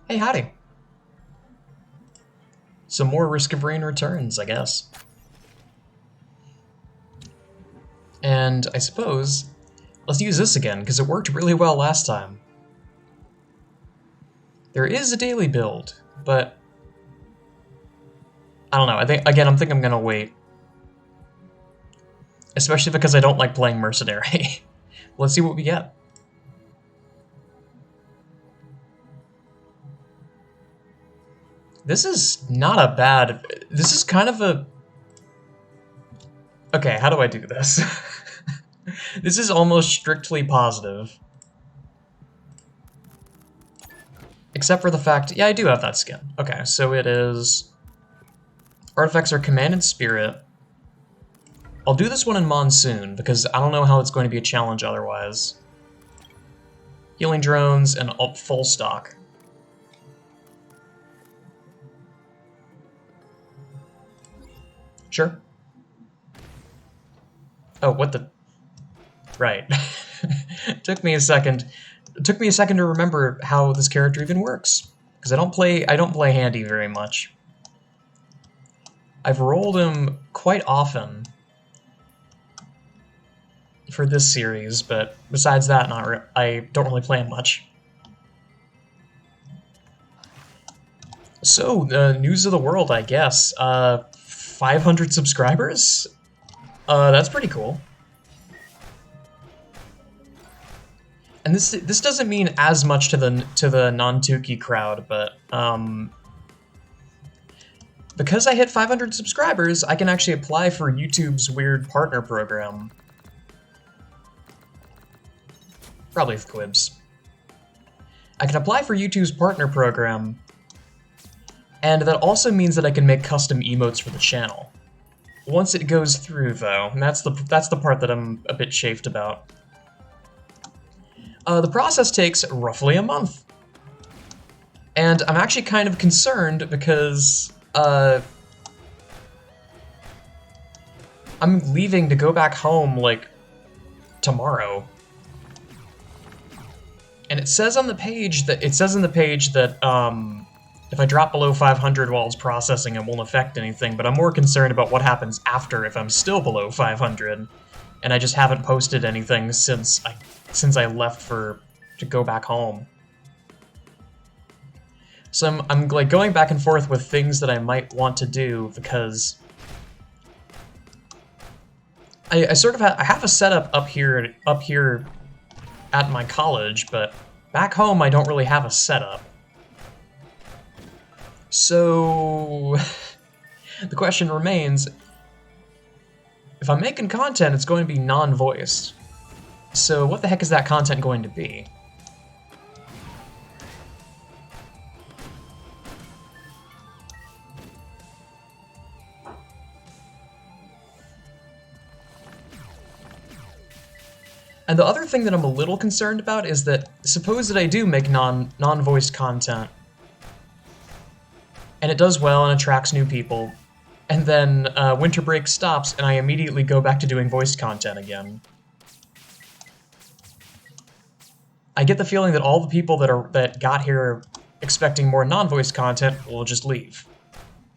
Hey, howdy. Some more Risk of Rain returns, I guess. And I suppose, let's use this again, because it worked really well last time. There is a daily build, but I don't know. I think I'm gonna wait. Especially because I don't like playing Mercenary. Let's see what we get. This is not a bad... This is kind of a... Okay, how do I do this? This is almost strictly positive. Except for the fact... Yeah, I do have that skin. Okay, so it is... Artifacts are Command and Spirit. I'll do this one in Monsoon, because I don't know how it's going to be a challenge otherwise. Healing Drones and full stock. Sure. Oh, what the... Right. Took me a second. It took me a second to remember how this character even works. Because I don't play Handy very much. I've rolled him quite often for this series, but besides that, I don't really play him much. So, news of the world, I guess. 500 subscribers? That's pretty cool. And this doesn't mean as much to the non-Tuki crowd, but because I hit 500 subscribers, I can actually apply for YouTube's weird partner program. Probably with Quibs. I can apply for YouTube's partner program, and that also means that I can make custom emotes for the channel. Once it goes through, though, and that's the part that I'm a bit chafed about. The process takes roughly a month. And I'm actually kind of concerned because, I'm leaving to go back home, like, tomorrow. And it says on the page that, if I drop below 500 while it's processing, it won't affect anything, but I'm more concerned about what happens after if I'm still below 500, and I just haven't posted anything since I left to go back home. So I'm like going back and forth with things that I might want to do because I sort of I have a setup up here at my college, but back home I don't really have a setup. So the question remains, if I'm making content, it's going to be non-voiced. So what the heck is that content going to be? And the other thing that I'm a little concerned about is that, suppose that I do make non-voiced content, and it does well and attracts new people, and then winter break stops and I immediately go back to doing voiced content again. I get the feeling that all the people that got here expecting more non-voiced content will just leave.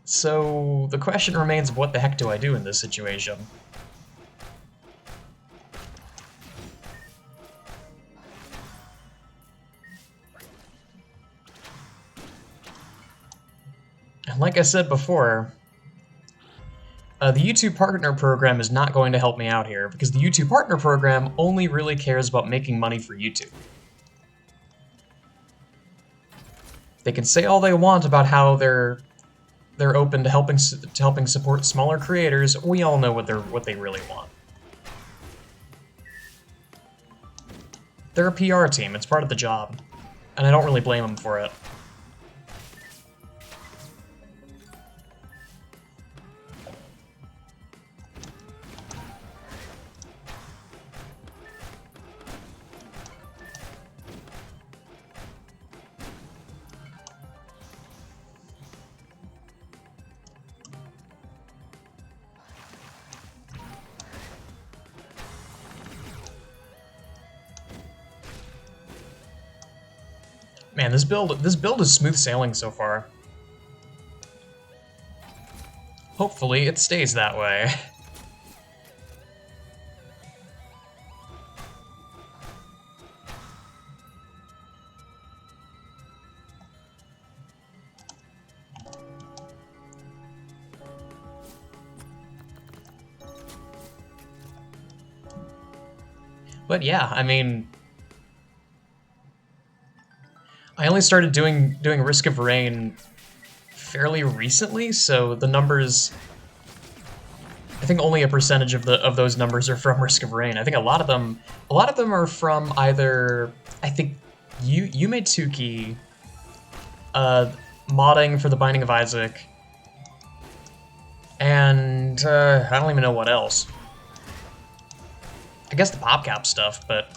So the question remains, what the heck do I do in this situation? And like I said before, the YouTube Partner Program is not going to help me out here, because the YouTube Partner Program only really cares about making money for YouTube. They can say all they want about how they're open to helping support smaller creators. We all know what they really want. They're a PR team. It's part of the job, and I don't really blame them for it. Man, this build is smooth sailing so far. Hopefully it stays that way. But yeah, I mean, I only started doing Risk of Rain fairly recently, so the numbers, I think only a percentage of those numbers are from Risk of Rain. I think a lot of them are from either, I think you made Tuki, modding for The Binding of Isaac, and I don't even know what else. I guess the PopCap stuff, but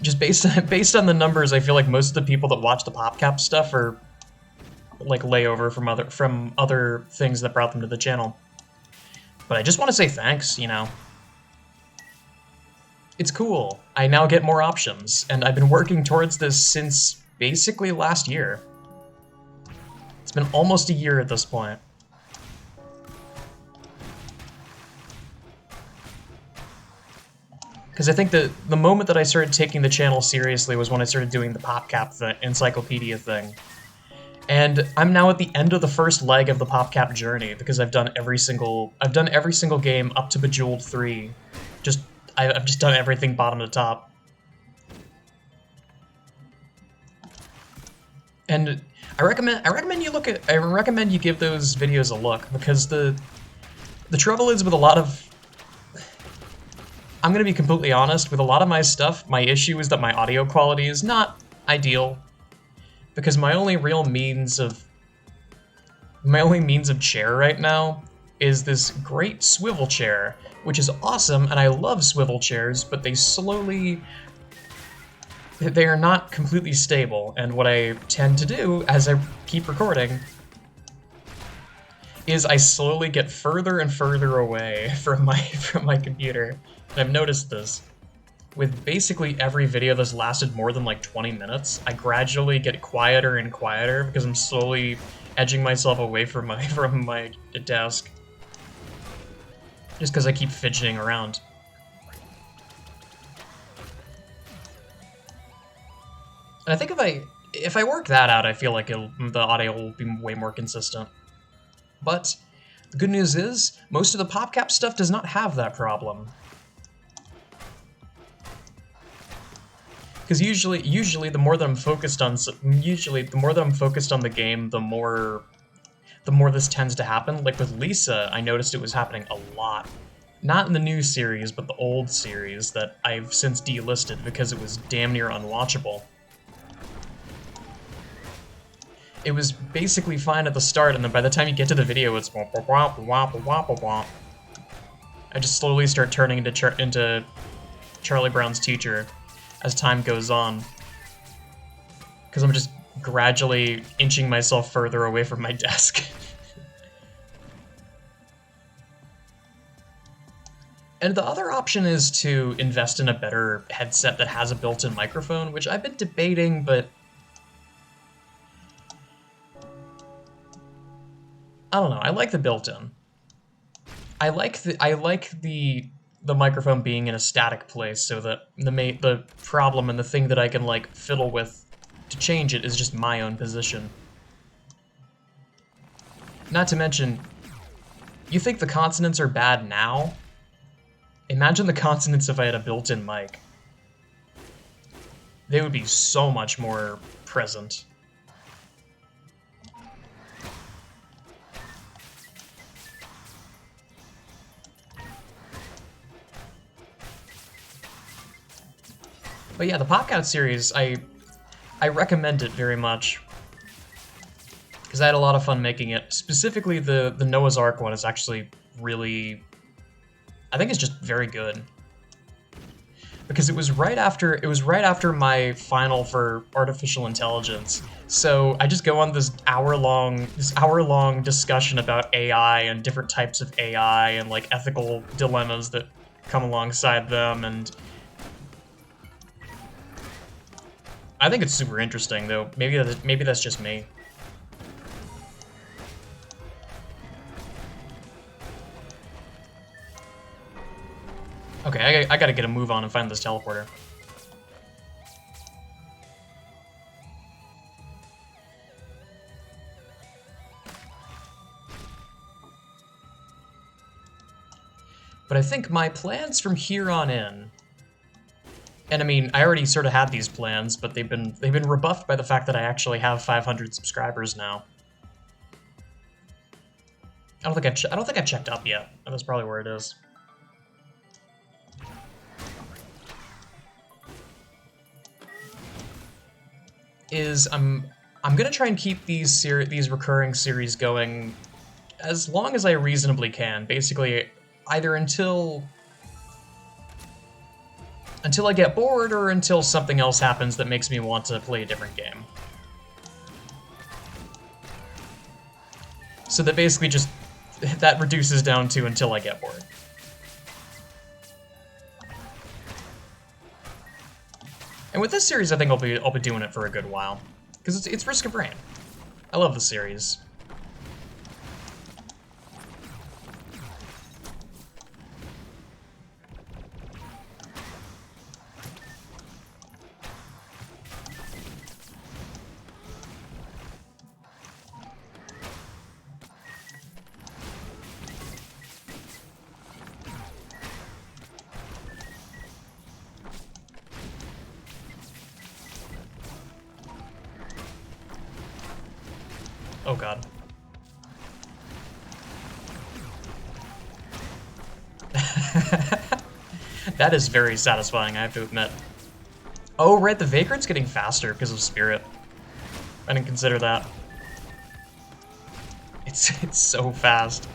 just based on the numbers, I feel like most of the people that watch the PopCap stuff are like layover from other things that brought them to the channel. But I just want to say thanks, you know. It's cool. I now get more options, and I've been working towards this since basically last year. It's been almost a year at this point. Because I think that the moment that I started taking the channel seriously was when I started doing the PopCap encyclopedia thing. And I'm now at the end of the first leg of the PopCap journey because I've done every single game up to Bejeweled 3. I've just done everything bottom to top. And I recommend you give those videos a look, because the trouble is with a lot of, I'm gonna be completely honest, with a lot of my stuff, my issue is that my audio quality is not ideal, because my only means of chair right now is this great swivel chair, which is awesome, and I love swivel chairs, but they are not completely stable, and what I tend to do as I keep recording is I slowly get further and further away from my computer. And I've noticed this. With basically every video that's lasted more than like 20 minutes, I gradually get quieter and quieter because I'm slowly edging myself away from my desk. Just because I keep fidgeting around. And I think if I work that out, I feel like the audio will be way more consistent. But the good news is, most of the PopCap stuff does not have that problem. Because usually the more that I'm focused on the game, the more this tends to happen. Like with Lisa, I noticed it was happening a lot. Not in the new series, but the old series that I've since delisted because it was damn near unwatchable. It was basically fine at the start, and then by the time you get to the video, it's womp womp womp womp womp womp. I just slowly start turning into Charlie Brown's teacher as time goes on, because I'm just gradually inching myself further away from my desk. And the other option is to invest in a better headset that has a built-in microphone, which I've been debating, but I don't know. I like the built-in. I like the microphone being in a static place, so that the problem and the thing that I can like fiddle with to change it is just my own position. Not to mention, you think the consonants are bad now? Imagine the consonants if I had a built-in mic. They would be so much more present. But yeah, the PopCap series, I recommend it very much. Because I had a lot of fun making it. Specifically, the Noah's Ark one is actually really, I think it's just very good. Because it was right after my final for artificial intelligence. So I just go on this hour-long discussion about AI and different types of AI and like ethical dilemmas that come alongside them, and I think it's super interesting, though. Maybe that's just me. Okay, I gotta get a move on and find this teleporter. But I think my plans from here on in, and I mean, I already sort of had these plans, but they've been rebuffed by the fact that I actually have 500 subscribers now. I don't think I checked up yet. That's probably where it is. I'm gonna try and keep these recurring series going as long as I reasonably can. Basically, either until I get bored or until something else happens that makes me want to play a different game. So that basically just that reduces down to until I get bored. And with this series, I think I'll be doing it for a good while, because it's Risk of Rain. I love the series. Oh god. That is very satisfying, I have to admit. Oh, right, the Vagrant's getting faster because of Spirit. I didn't consider that. It's so fast.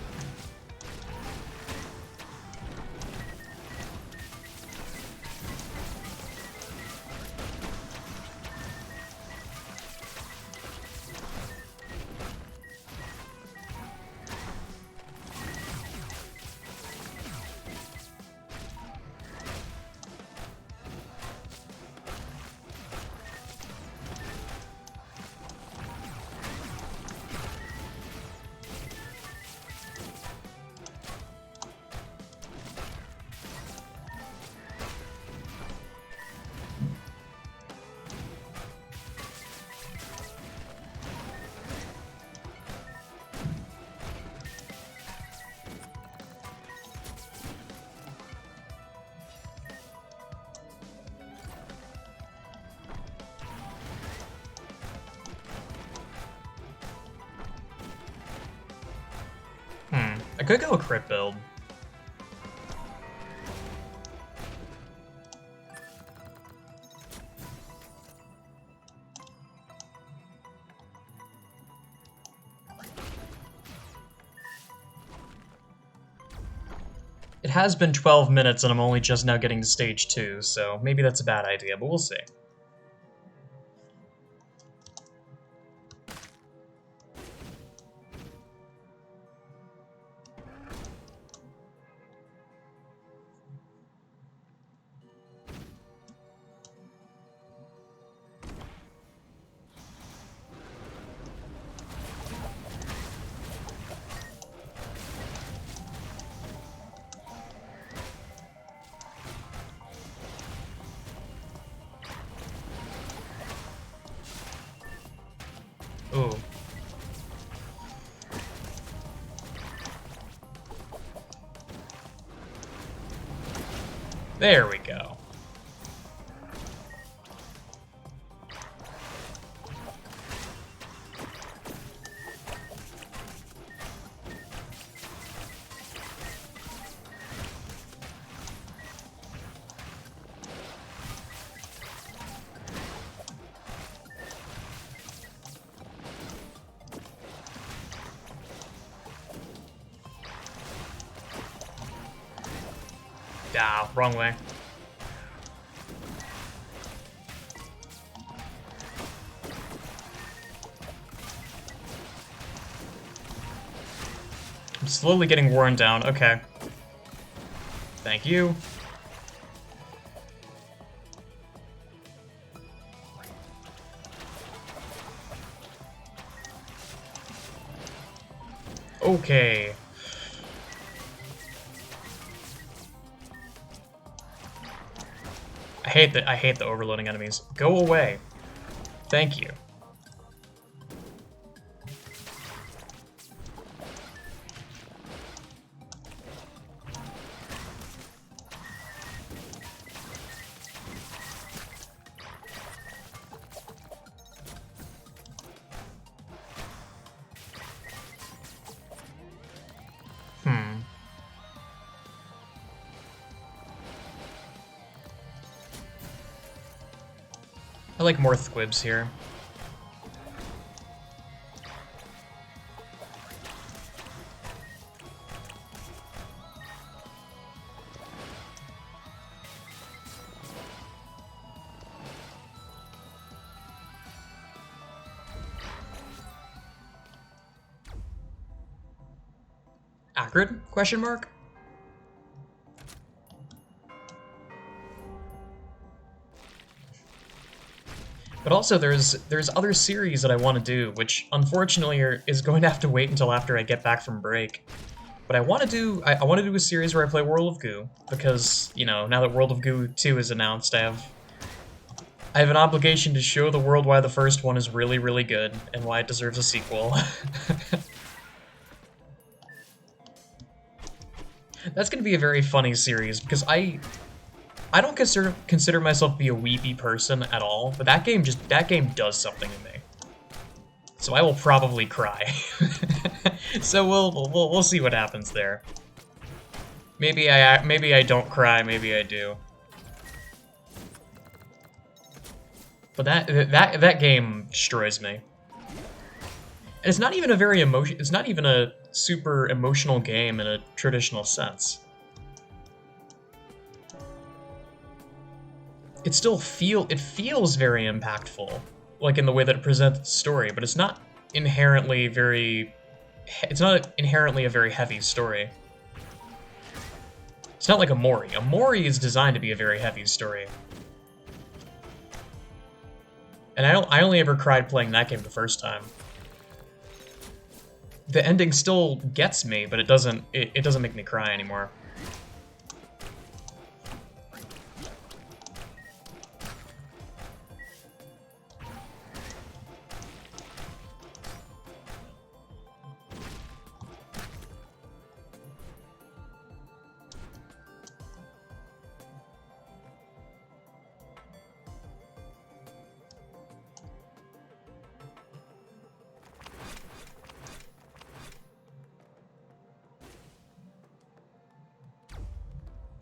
I could go a crit build. It has been 12 minutes and I'm only just now getting to stage 2, so maybe that's a bad idea, but we'll see. Ooh. There we go. Ah, wrong way. I'm slowly getting worn down. Okay. Thank you. Okay. I hate the overloading enemies. Go away. Thank you. I like more Thwibs here. Acrid? Question mark? But also, there's other series that I want to do, which unfortunately is going to have to wait until after I get back from break. But I want to do a series where I play World of Goo because now that World of Goo 2 is announced, I have an obligation to show the world why the first one is really, really good and why it deserves a sequel. That's going to be a very funny series because I don't consider myself to be a weepy person at all, but that game does something to me. So I will probably cry. So we'll see what happens there. Maybe I don't cry, maybe I do. But that game destroys me. And it's not even a super emotional game in a traditional sense. It feels very impactful, like in the way that it presents the story, but it's not inherently a very heavy story. It's not like Amori. Amori is designed to be a very heavy story. And I only ever cried playing that game the first time. The ending still gets me, but it doesn't make me cry anymore.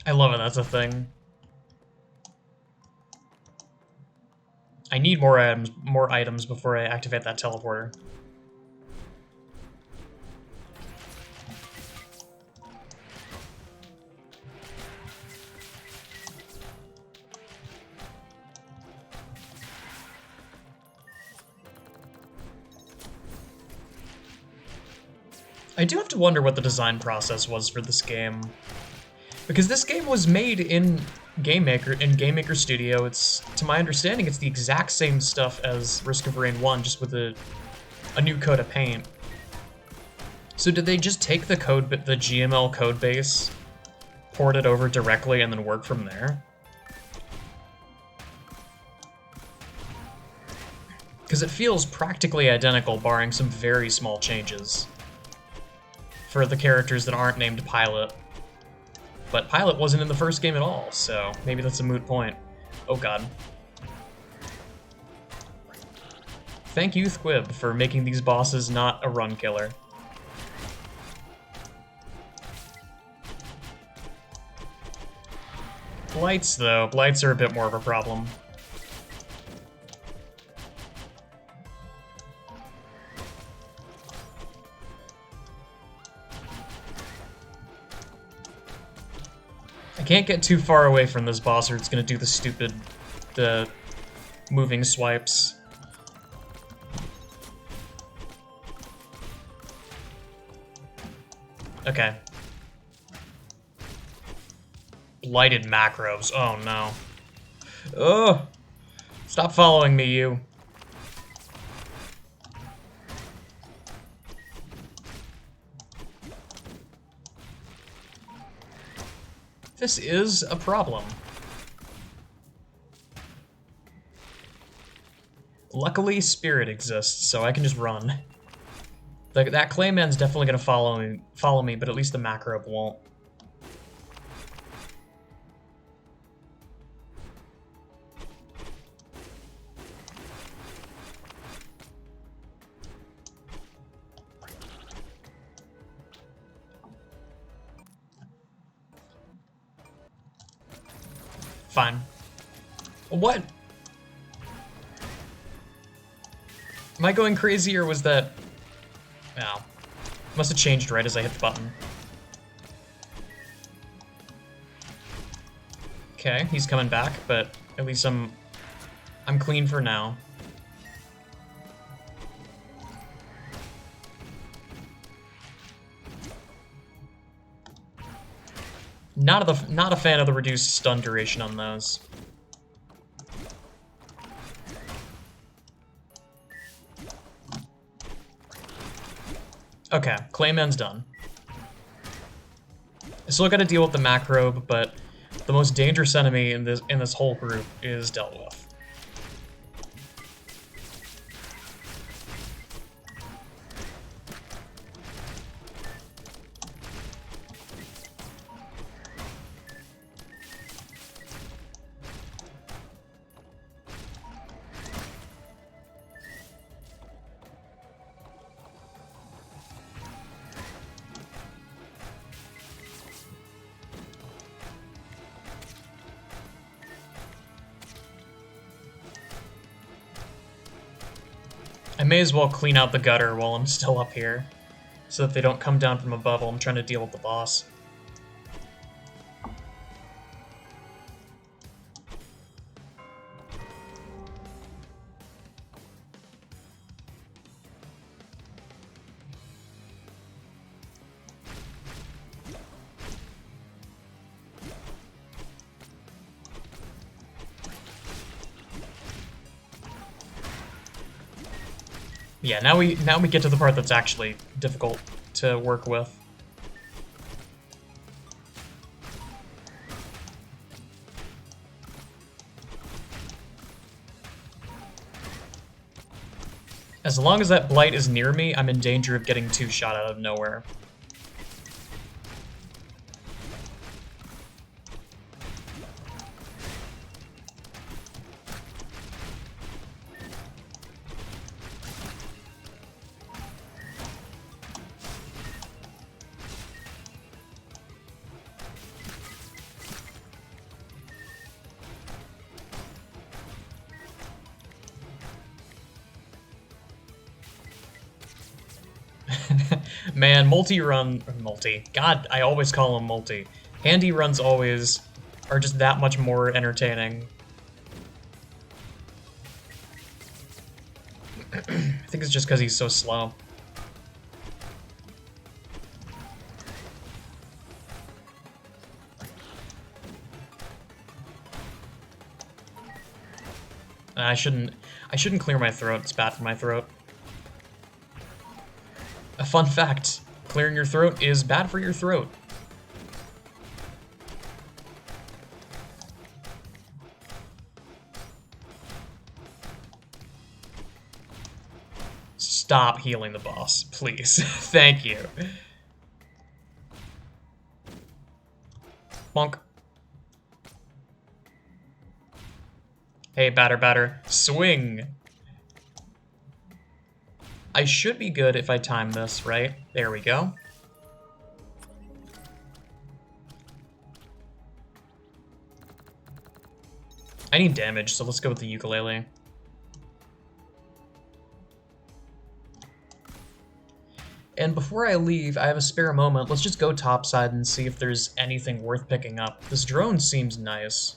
I love it, that's a thing. I need more items before I activate that teleporter. I do have to wonder what the design process was for this game. Because this game was made in Game Maker Studio. It's, to my understanding, it's the exact same stuff as Risk of Rain 1, just with a new coat of paint. So did they just take the GML code base, port it over directly, and then work from there? Because it feels practically identical, barring some very small changes for the characters that aren't named Pilot. But Pilot wasn't in the first game at all, so maybe that's a moot point. Oh god. Thank you, Thwib, for making these bosses not a run killer. Blights, though. Blights are a bit more of a problem. I can't get too far away from this boss or it's gonna do the moving swipes. Okay. Blighted macros. Oh no. Ugh! Stop following me, you. This is a problem. Luckily, Spirit exists, so I can just run. That Clayman's definitely gonna follow me, but at least the Macrobe won't. Fine. What? Am I going crazy, or was that... Oh. Must have changed right as I hit the button. Okay, he's coming back, but at least I'm clean for now. Not a fan of the reduced stun duration on those. Okay, Clayman's done. I still gotta deal with the Macrobe, but the most dangerous enemy in this whole group is dealt with. I may as well clean out the gutter while I'm still up here, so that they don't come down from above while I'm trying to deal with the boss. Yeah, now we get to the part that's actually difficult to work with. As long as that Blight is near me, I'm in danger of getting two-shot out of nowhere. Man, multi-run... Multi. God, I always call them multi. Handy runs always are just that much more entertaining. I think it's just because he's so slow. I shouldn't clear my throat. It's bad for my throat. A fun fact, clearing your throat is bad for your throat. Stop healing the boss, please. Thank you. Bonk. Hey, batter. Swing! I should be good if I time this, right? There we go. I need damage, so let's go with the ukulele. And before I leave, I have a spare moment. Let's just go topside and see if there's anything worth picking up. This drone seems nice.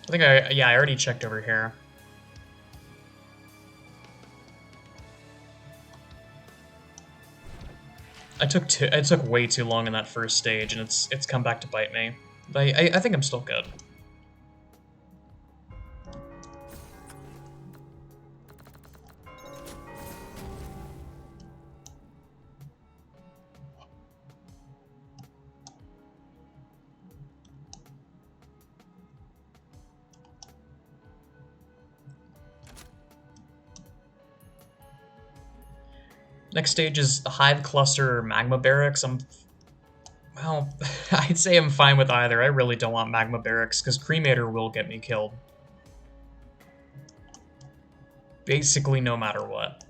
I think I already checked over here. It took way too long in that first stage, and it's come back to bite me. But I think I'm still good. Next stage is the Hive Cluster or Magma Barracks. Well, I'd say I'm fine with either. I really don't want Magma Barracks, because Cremator will get me killed. Basically no matter what.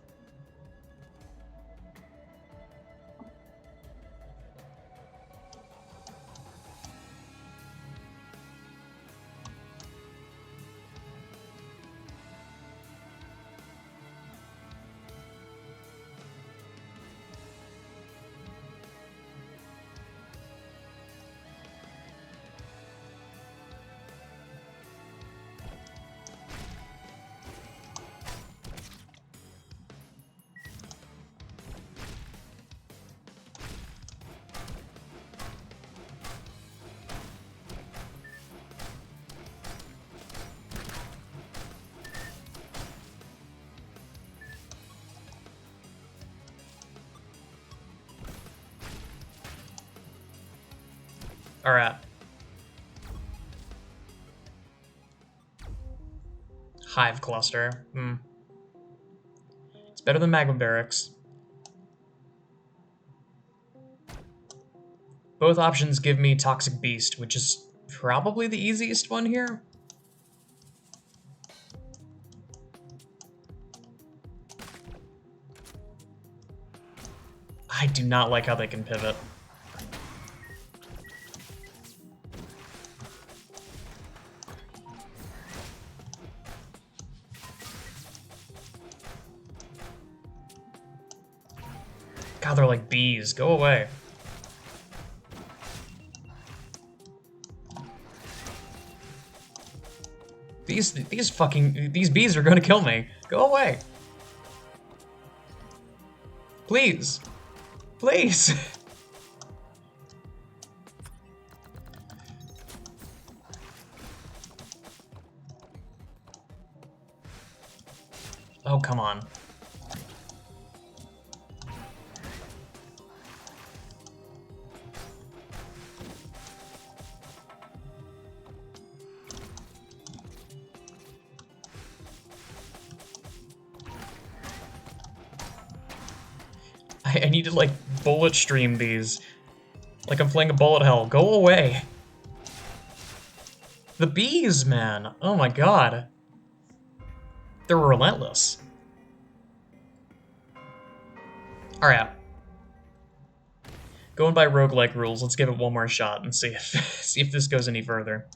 Alright. Hive Cluster. It's better than Magma Barracks. Both options give me Toxic Beast, which is probably the easiest one here. I do not like how they can pivot. God, they're like bees. Go away. These bees are gonna kill me. Go away. Please. Please. Oh, come on. I need to, like, bullet stream these. Like I'm playing a bullet hell. Go away. The bees, man. Oh my god. They're relentless. Alright. Going by roguelike rules, let's give it one more shot and see if this goes any further.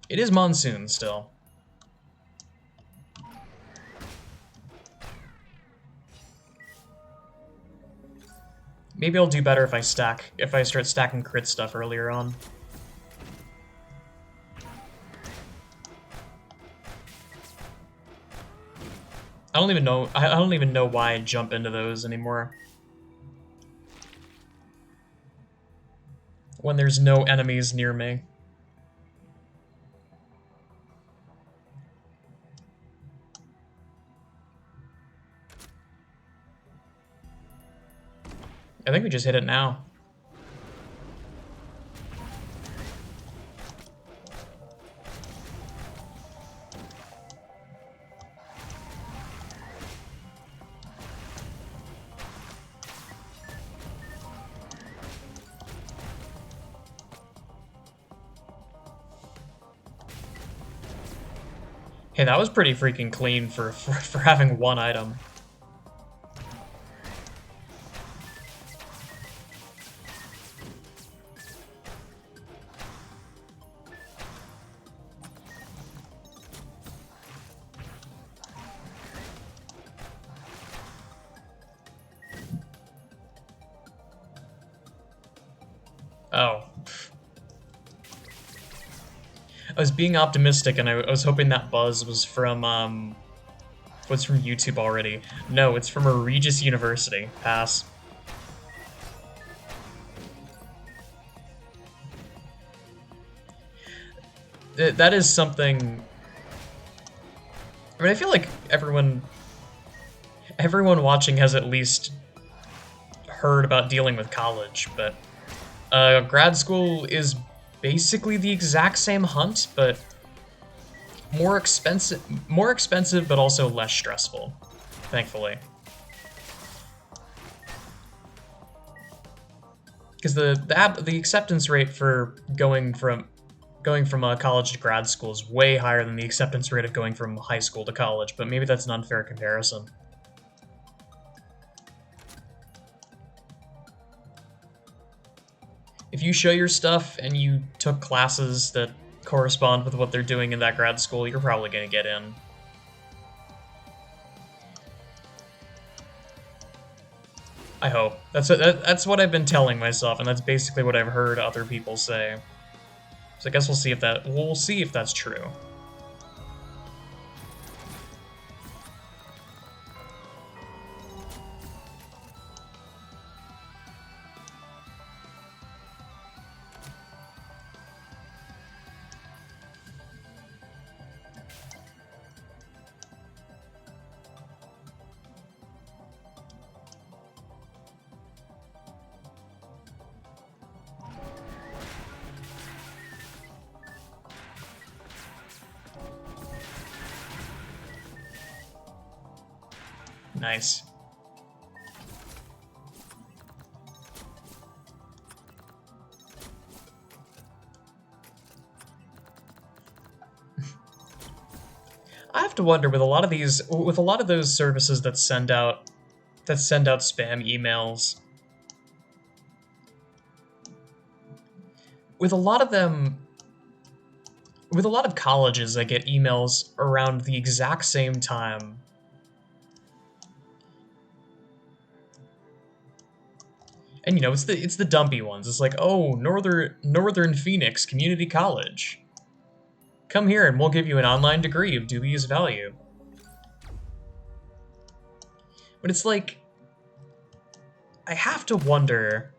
It is monsoon still. Maybe I'll do better if I start stacking crit stuff earlier on. I don't even know why I jump into those anymore. When there's no enemies near me. I think we just hit it now. Hey, that was pretty freaking clean for having one item. Oh. I was being optimistic and I was hoping that buzz was from YouTube already. No, it's from a Regis University. Pass. That is something... I mean, I feel like everyone watching has at least heard about dealing with college, but grad school is basically the exact same hunt, but more expensive, but also less stressful, thankfully. Because the acceptance rate for going from college to grad school is way higher than the acceptance rate of going from high school to college, but maybe that's an unfair comparison. If you show your stuff and you took classes that correspond with what they're doing in that grad school, you're probably going to get in. I hope. That's what I've been telling myself, and that's basically what I've heard other people say. So I guess we'll see if that's true. Nice. I have to wonder with a lot of those services that send out spam emails. With a lot of colleges, I get emails around the exact same time. And you know, it's the dumpy ones. It's like, oh, Northern Phoenix Community College. Come here and we'll give you an online degree of dubious value. But it's like, I have to wonder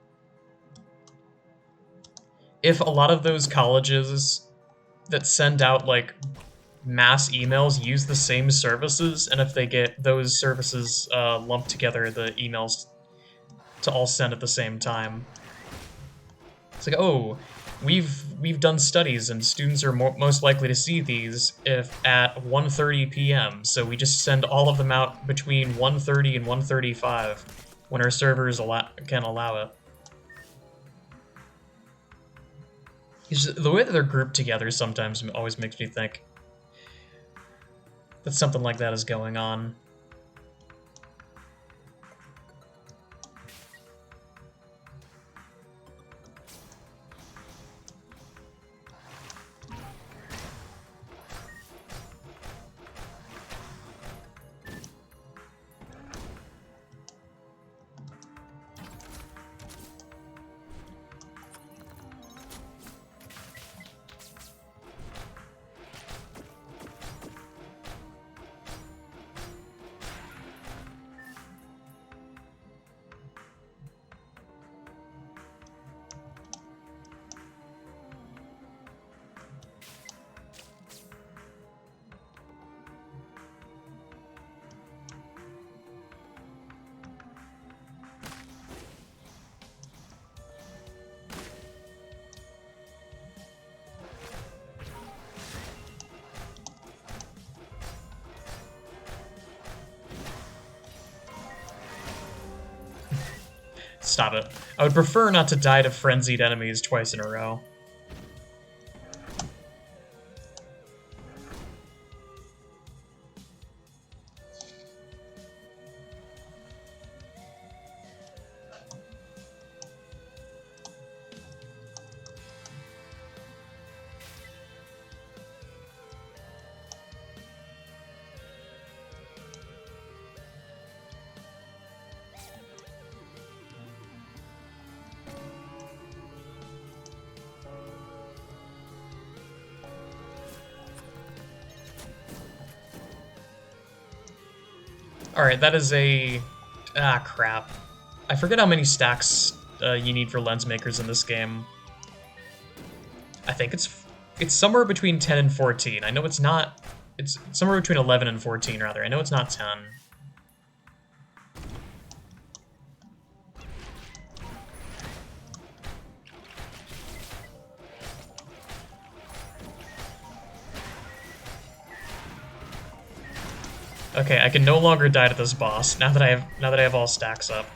if a lot of those colleges that send out like mass emails use the same services, and if they get those services lumped together, the emails to all send at the same time. It's like, oh, we've done studies and students are most likely to see these if at 1:30 p.m. So we just send all of them out between 1:30 and 1:35 when our servers can allow it. The way that they're grouped together sometimes always makes me think that something like that is going on. Stop it. I would prefer not to die to frenzied enemies twice in a row. Alright, that is a... Ah, crap. I forget how many stacks you need for lens makers in this game. I think it's somewhere between 10 and 14. I know it's not... It's somewhere between 11 and 14, rather. I know it's not 10. Okay, I can no longer die to this boss now that I have all stacks up.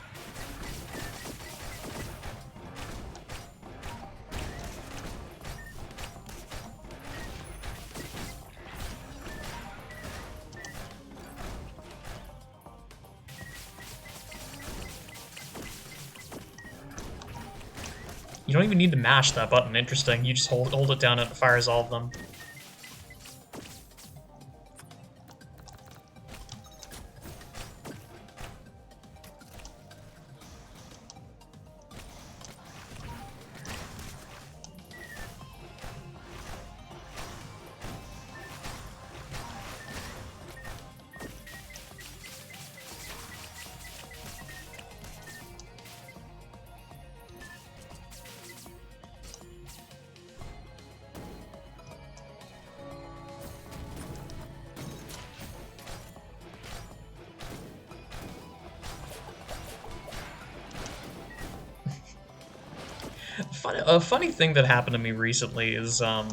You don't even need to mash that button. Interesting. You just hold it down and it fires all of them. A funny thing that happened to me recently is, or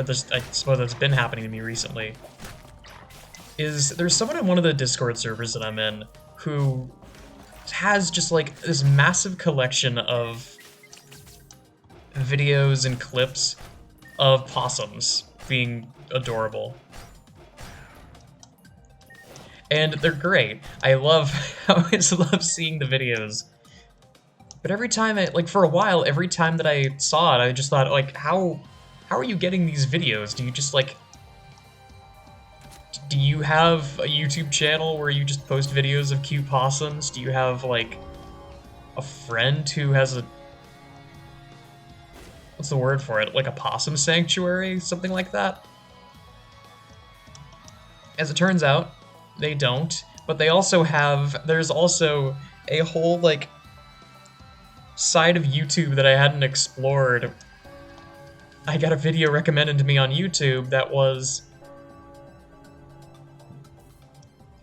this, I suppose that's been happening to me recently, is there's someone in one of the Discord servers that I'm in who has just like this massive collection of videos and clips of possums being adorable. And they're great. I always love seeing the videos. But every time like for a while, every time that I saw it, I just thought, like, how are you getting these videos? Do you just, like, do you have a YouTube channel where you just post videos of cute possums? Do you have, like, a friend who has a, what's the word for it? Like a possum sanctuary? Something like that? As it turns out, they don't. But they also have, there's also a whole, like, side of YouTube that I hadn't explored. I got a video recommended to me on YouTube that was,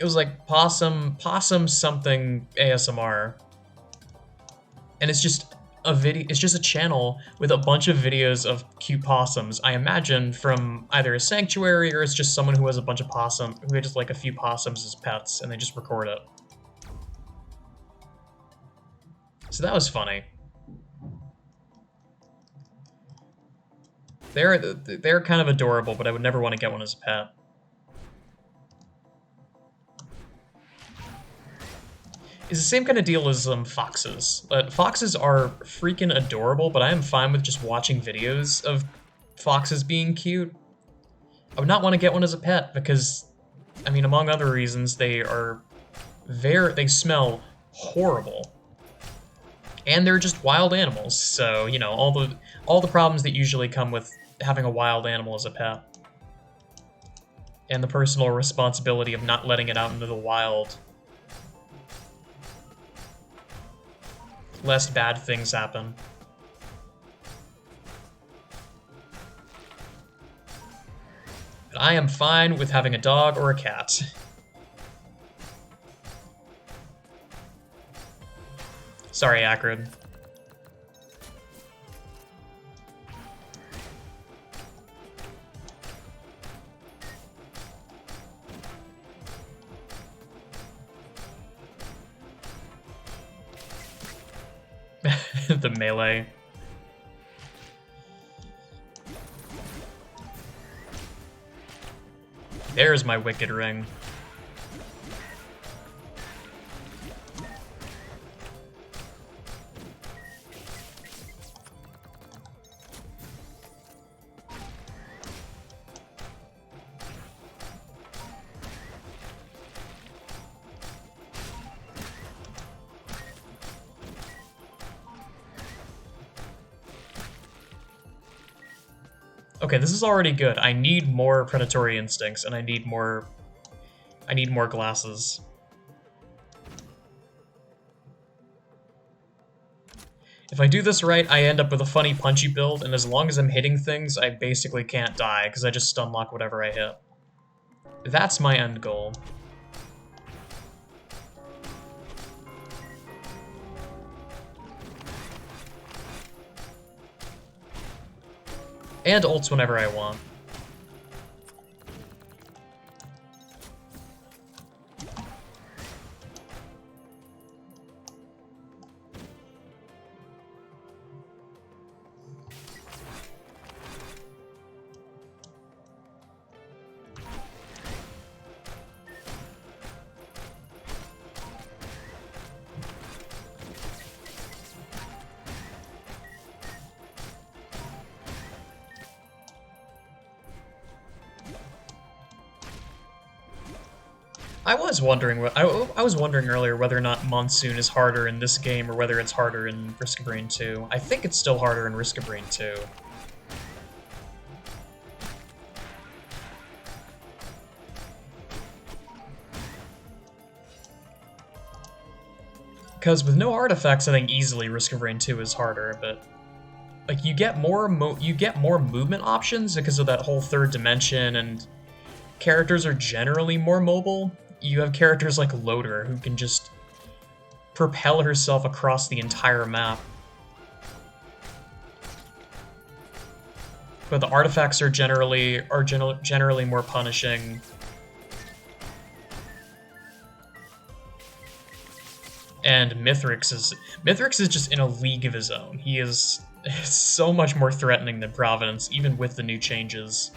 it was like possum something ASMR. And it's just a video, it's just a channel with a bunch of videos of cute possums. I imagine from either a sanctuary or it's just someone who has a bunch of who has just like a few possums as pets and they just record it. So that was funny. They're kind of adorable, but I would never want to get one as a pet. It's the same kind of deal as foxes. Foxes are freaking adorable, but I am fine with just watching videos of foxes being cute. I would not want to get one as a pet because, I mean, among other reasons, they smell horrible. And they're just wild animals, so, you know, all the problems that usually come with having a wild animal as a pet. And the personal responsibility of not letting it out into the wild. Lest bad things happen. But I am fine with having a dog or a cat. Sorry, Acrid. The melee. There's my wicked ring. Okay, this is already good. I need more predatory instincts, and I need more glasses. If I do this right, I end up with a funny punchy build, and as long as I'm hitting things, I basically can't die, because I just stun lock whatever I hit. That's my end goal. And ults whenever I want. I was wondering I was wondering earlier whether or not Monsoon is harder in this game or whether it's harder in Risk of Rain 2. I think it's still harder in Risk of Rain 2. Because with no artifacts, I think easily Risk of Rain 2 is harder, but like you get more movement options because of that whole third dimension, and characters are generally more mobile. You have characters like Loader who can just propel herself across the entire map. But the artifacts are generally more punishing. And Mithrix is just in a league of his own. He is so much more threatening than Providence, even with the new changes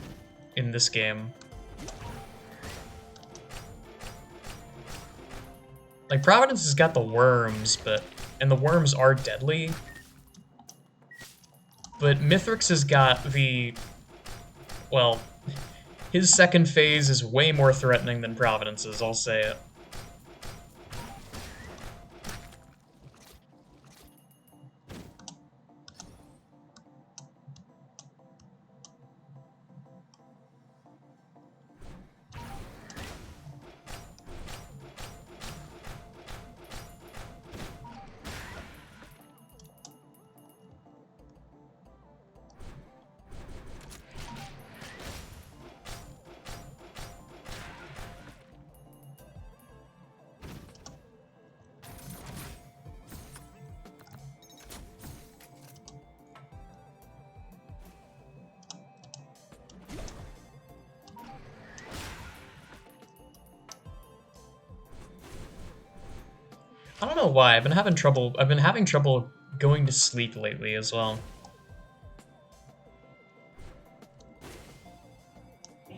in this game. Like, Providence has got the worms, and the worms are deadly. But Mithrix has got well, his second phase is way more threatening than Providence's, I'll say it. I don't know why, I've been having trouble going to sleep lately as well. I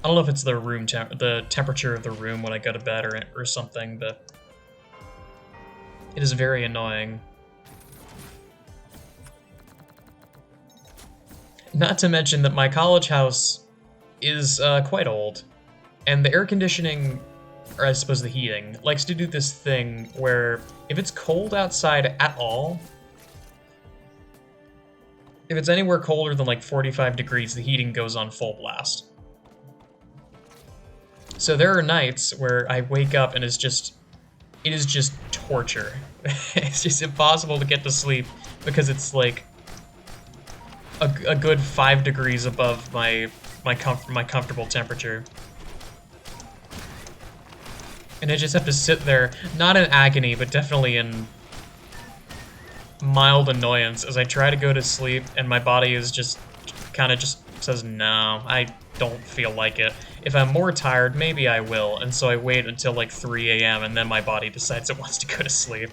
don't know if it's the temperature of the room when I go to bed or something, but it is very annoying. Not to mention that my college house is quite old, and the air conditioning, or I suppose the heating, likes to do this thing where if it's cold outside at all, if it's anywhere colder than like 45 degrees, the heating goes on full blast. So there are nights where I wake up and it is just torture. It's just impossible to get to sleep because it's like a good 5 degrees above my comfortable temperature. And I just have to sit there, not in agony, but definitely in mild annoyance as I try to go to sleep, and my body is just kind of just says, no, I don't feel like it. If I'm more tired, maybe I will, and so I wait until like 3 a.m. and then my body decides it wants to go to sleep.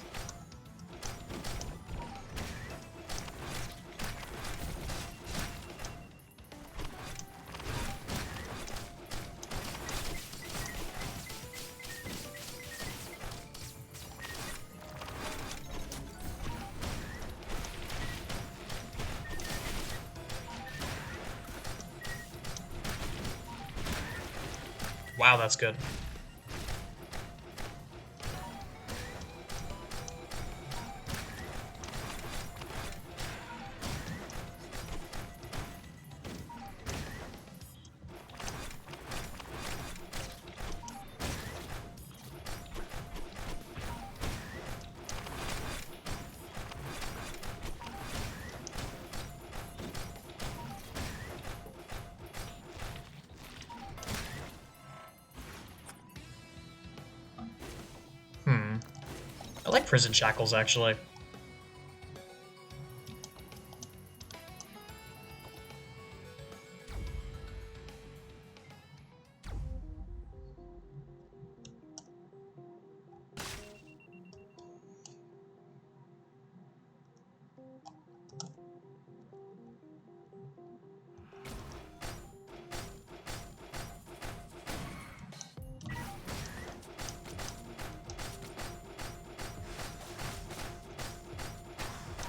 Wow, that's good. I like Prison Shackles, actually.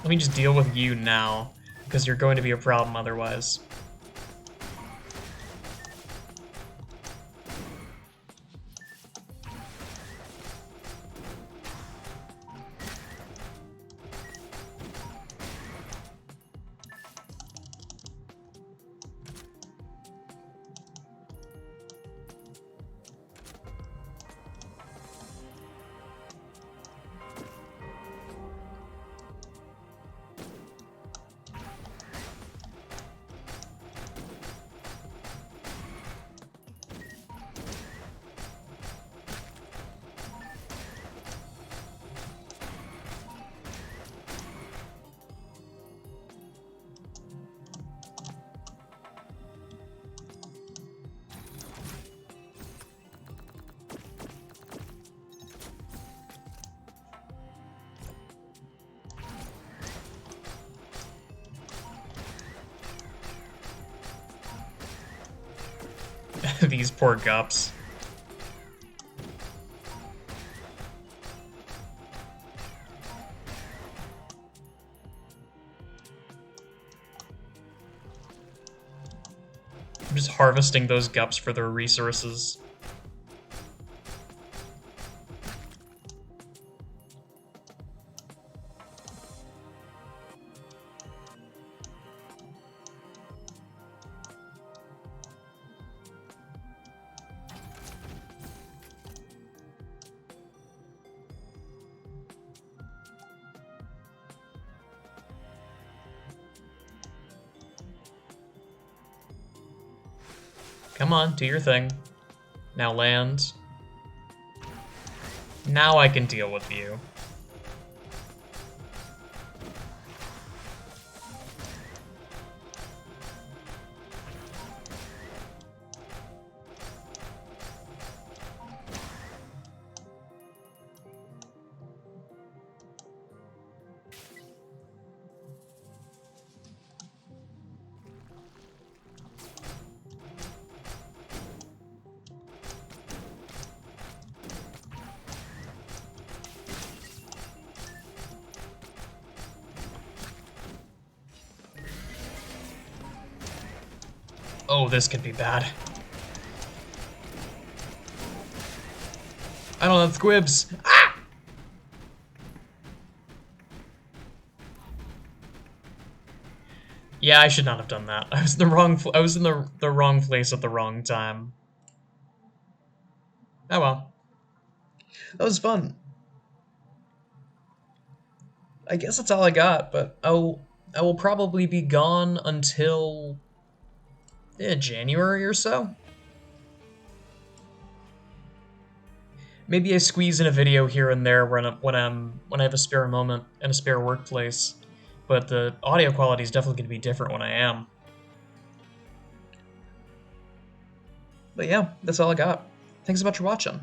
Let me just deal with you now, because you're going to be a problem otherwise. These poor gups. I'm just harvesting those gups for their resources. Come on, do your thing. Now land. Now I can deal with you. Oh, this could be bad. I don't have squibs. Ah! Yeah, I should not have done that. I was in the wrong. I was in the wrong place at the wrong time. Oh well. That was fun. I guess that's all I got, but I will probably be gone until January or so. Maybe I squeeze in a video here and there when I have a spare moment and a spare workplace, but the audio quality is definitely going to be different when I am. But yeah, that's all I got. Thanks so much for watching.